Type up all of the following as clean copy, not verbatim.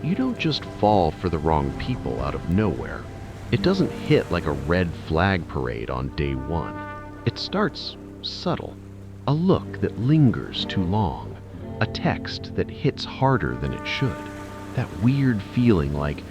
You don't just fall for the wrong people out of nowhere. It doesn't hit like a red flag parade on day one. It starts subtle. A look that lingers too long. A text that hits harder than it should. That weird feeling like,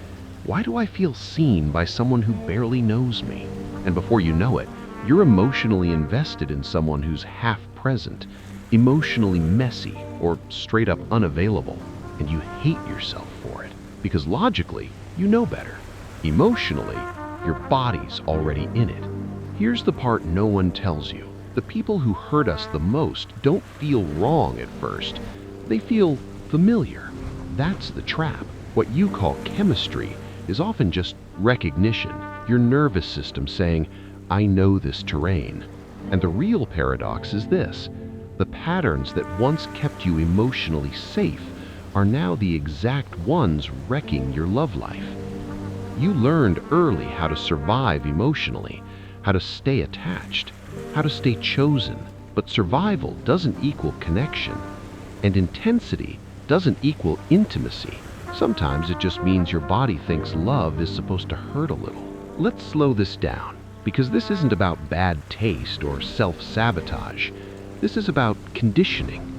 why do I feel seen by someone who barely knows me? And before you know it, you're emotionally invested in someone who's half present, emotionally messy, or straight up unavailable, and you hate yourself for it. Because logically, you know better. Emotionally, your body's already in it. Here's the part no one tells you. The people who hurt us the most don't feel wrong at first. They feel familiar. That's the trap. What you call chemistry is often just recognition, your nervous system saying, I know this terrain. And the real paradox is this. The patterns that once kept you emotionally safe are now the exact ones wrecking your love life. You learned early how to survive emotionally, how to stay attached, how to stay chosen, but survival doesn't equal connection, and intensity doesn't equal intimacy. Sometimes it just means your body thinks love is supposed to hurt a little. Let's slow this down, because this isn't about bad taste or self-sabotage. This is about conditioning.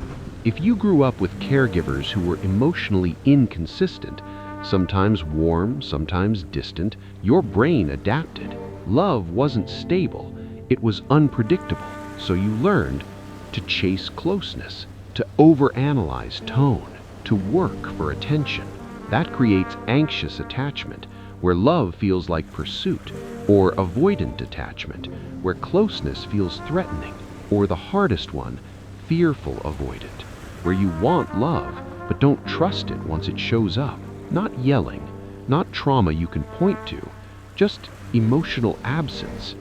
If you grew up with caregivers who were emotionally inconsistent, sometimes warm, sometimes distant, your brain adapted. Love wasn't stable, it was unpredictable, so you learned to chase closeness, to overanalyze tone, to work for attention. That creates anxious attachment, where love feels like pursuit, or avoidant attachment, where closeness feels threatening, or the hardest one, fearful avoidant, where you want love but don't trust it once it shows up. Not yelling, not trauma you can point to, just emotional absence.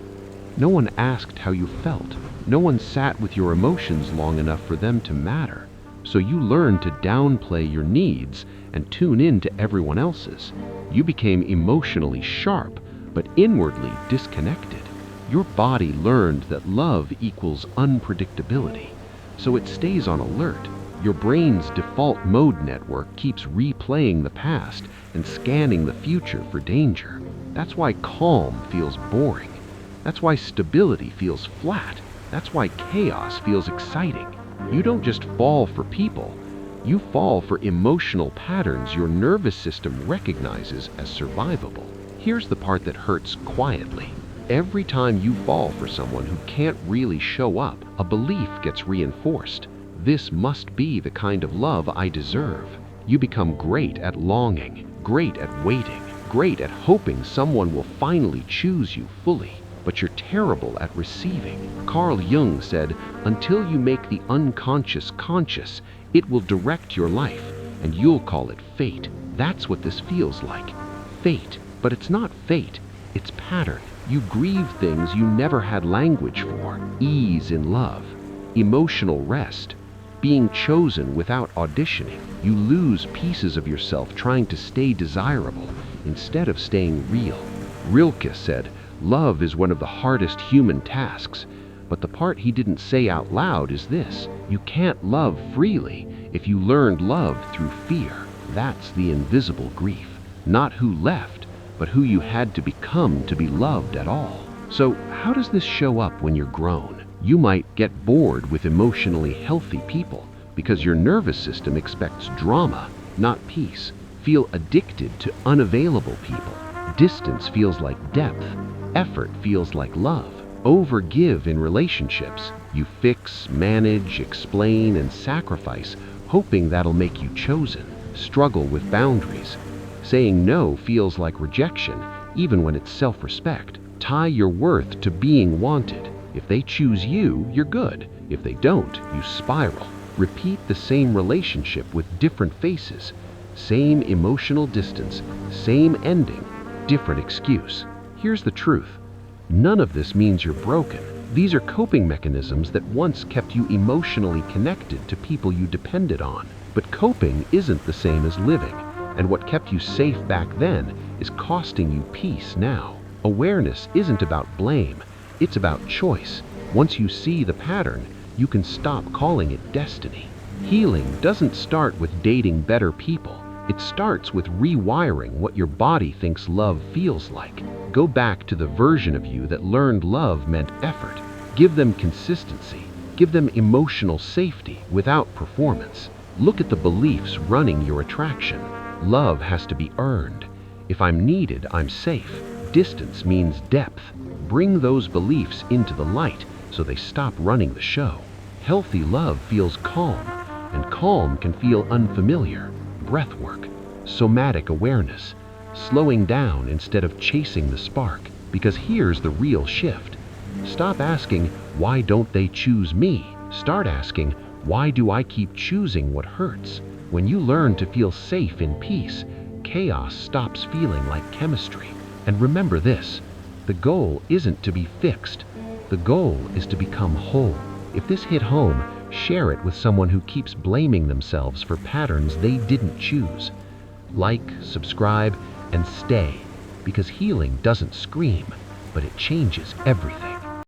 No one asked how you felt. No one sat with your emotions long enough for them to matter. So you learned to downplay your needs and tune in to everyone else's. You became emotionally sharp, but inwardly disconnected. Your body learned that love equals unpredictability, so it stays on alert. Your brain's default mode network keeps replaying the past and scanning the future for danger. That's why calm feels boring. That's why stability feels flat. That's why chaos feels exciting. You don't just fall for people. You fall for emotional patterns your nervous system recognizes as survivable. Here's the part that hurts quietly. Every time you fall for someone who can't really show up, a belief gets reinforced. This must be the kind of love I deserve. You become great at longing, great at waiting, great at hoping someone will finally choose you fully. But you're terrible at receiving. Carl Jung said, until you make the unconscious conscious, it will direct your life, and you'll call it fate. That's what this feels like. Fate. But it's not fate, it's pattern. You grieve things you never had language for. Ease in love, emotional rest, being chosen without auditioning. You lose pieces of yourself trying to stay desirable instead of staying real. Rilke said, love is one of the hardest human tasks, but the part he didn't say out loud is this: you can't love freely if you learned love through fear. That's the invisible grief. Not who left, but who you had to become to be loved at all. So how does this show up when you're grown? You might get bored with emotionally healthy people because your nervous system expects drama, not peace. Feel addicted to unavailable people. Distance feels like depth. Effort feels like love. Overgive in relationships. You fix, manage, explain, and sacrifice, hoping that'll make you chosen. Struggle with boundaries. Saying no feels like rejection, even when it's self-respect. Tie your worth to being wanted. If they choose you, you're good. If they don't, you spiral. Repeat the same relationship with different faces. Same emotional distance, same ending, different excuse. Here's the truth. None of this means you're broken. These are coping mechanisms that once kept you emotionally connected to people you depended on. But coping isn't the same as living, and what kept you safe back then is costing you peace now. Awareness isn't about blame, it's about choice. Once you see the pattern, you can stop calling it destiny. Healing doesn't start with dating better people. It starts with rewiring what your body thinks love feels like. Go back to the version of you that learned love meant effort. Give them consistency. Give them emotional safety without performance. Look at the beliefs running your attraction. Love has to be earned. If I'm needed, I'm safe. Distance means depth. Bring those beliefs into the light so they stop running the show. Healthy love feels calm, and calm can feel unfamiliar. Breath work, somatic awareness, slowing down instead of chasing the spark. Because here's the real shift. Stop asking, why don't they choose me? Start asking, why do I keep choosing what hurts? When you learn to feel safe in peace, chaos stops feeling like chemistry. And remember this, the goal isn't to be fixed. The goal is to become whole. If this hit home, share it with someone who keeps blaming themselves for patterns they didn't choose. Like, subscribe, and stay, because healing doesn't scream, but it changes everything.